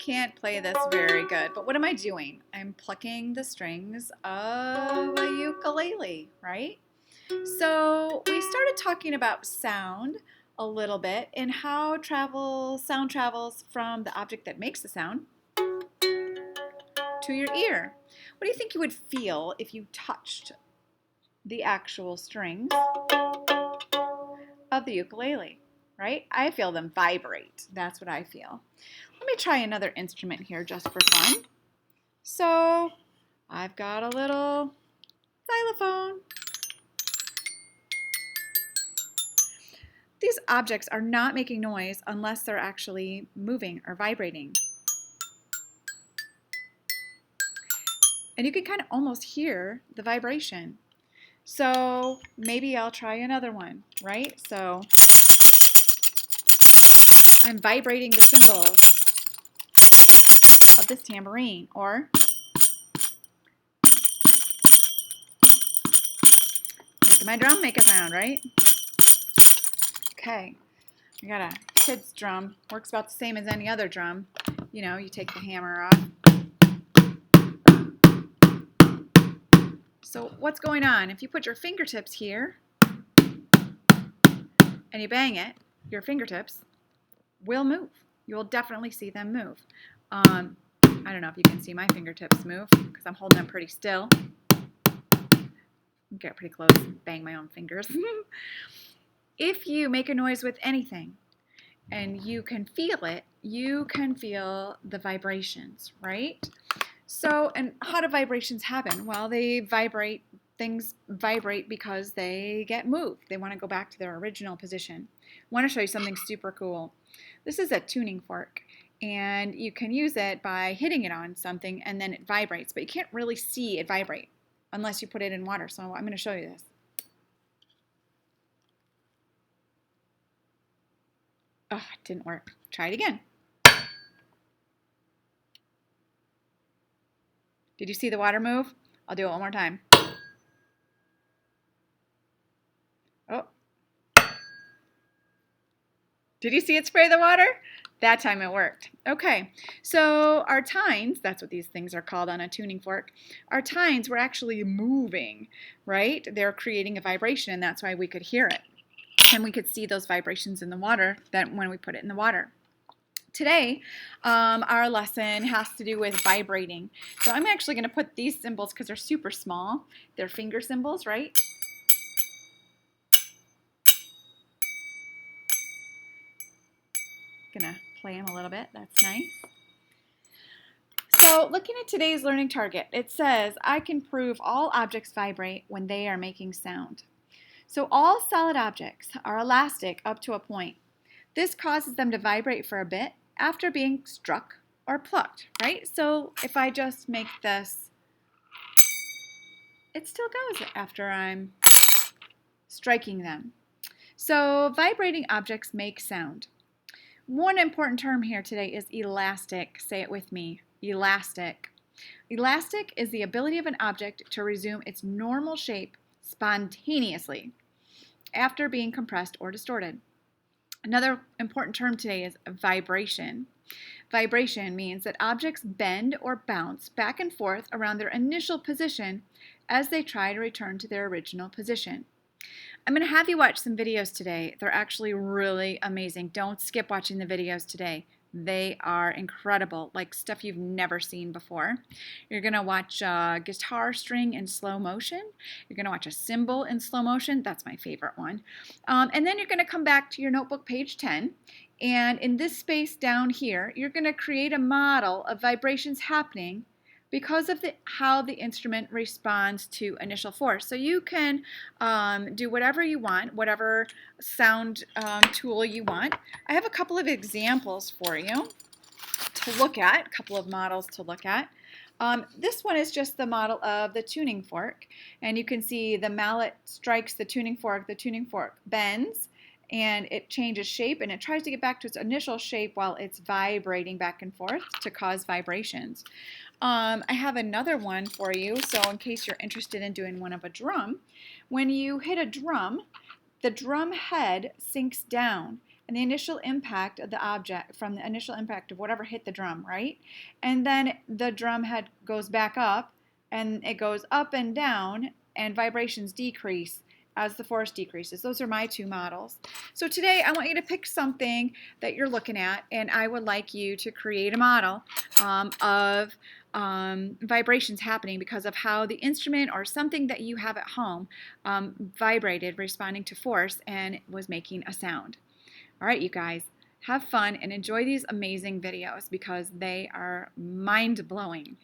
can't play this very good, but what am I doing? I'm plucking the strings of a ukulele, right? So we started talking about sound a little bit and how sound travels from the object that makes the sound to your ear. What do you think you would feel if you touched the actual strings of the ukulele, right? I feel them vibrate. That's what I feel. Let me try another instrument here just for fun. So I've got a little xylophone. These objects are not making noise unless they're actually moving or vibrating. And you can kind of almost hear the vibration. So maybe I'll try another one, right? So I'm vibrating the cymbals of this tambourine, or making my drum make a sound, right? Okay, I got a kid's drum. Works about the same as any other drum. You know, you take the hammer off. So what's going on? If you put your fingertips here and you bang it, your fingertips will move. You will definitely see them move. I don't know if you can see my fingertips move because I'm holding them pretty still. Get pretty close and bang my own fingers. If you make a noise with anything and you can feel it, you can feel the vibrations, right? So, and how do vibrations happen? Well, things vibrate because they get moved. They want to go back to their original position. I want to show you something super cool. This is a tuning fork, and you can use it by hitting it on something and then it vibrates, but you can't really see it vibrate unless you put it in water. So I'm going to show you this. Oh, it didn't work. Try it again. Did you see the water move? I'll do it one more time. Oh. Did you see it spray the water? That time it worked. Okay, so our tines, that's what these things are called on a tuning fork, our tines were actually moving, right? They're creating a vibration, and that's why we could hear it. And we could see those vibrations in the water when we put it in the water. Today, our lesson has to do with vibrating. So I'm actually going to put these cymbals, because they're super small, they're finger cymbals, right? Gonna play them a little bit. That's nice. So looking at today's learning target, it says, I can prove all objects vibrate when they are making sound. So all solid objects are elastic up to a point. This causes them to vibrate for a bit after being struck or plucked, right? So if I just make this, it still goes after I'm striking them. So vibrating objects make sound. One important term here today is elastic. Say it with me, elastic. Elastic is the ability of an object to resume its normal shape spontaneously after being compressed or distorted. Another important term today is vibration. Vibration means that objects bend or bounce back and forth around their initial position as they try to return to their original position. I'm going to have you watch some videos today. They're actually really amazing. Don't skip watching the videos today. They are incredible, like stuff you've never seen before. You're going to watch a guitar string in slow motion. You're going to watch a cymbal in slow motion. That's my favorite one. And then you're going to come back to your notebook, page 10. And in this space down here, you're going to create a model of vibrations happening because of how the instrument responds to initial force. So you can do whatever you want, whatever sound tool you want. I have a couple of examples for you to look at, a couple of models to look at. This one is just the model of the tuning fork, and you can see the mallet strikes the tuning fork bends, and it changes shape, and it tries to get back to its initial shape while it's vibrating back and forth to cause vibrations. I have another one for you, so in case you're interested in doing one of a drum, when you hit a drum, the drum head sinks down and the initial impact of the object, from the initial impact of whatever hit the drum, right? And then the drum head goes back up, and it goes up and down, and vibrations decrease as the force decreases. Those are my two models. So today I want you to pick something that you're looking at, and I would like you to create a model of vibrations happening because of how the instrument or something that you have at home vibrated, responding to force, and was making a sound. All right, you guys, have fun and enjoy these amazing videos because they are mind-blowing.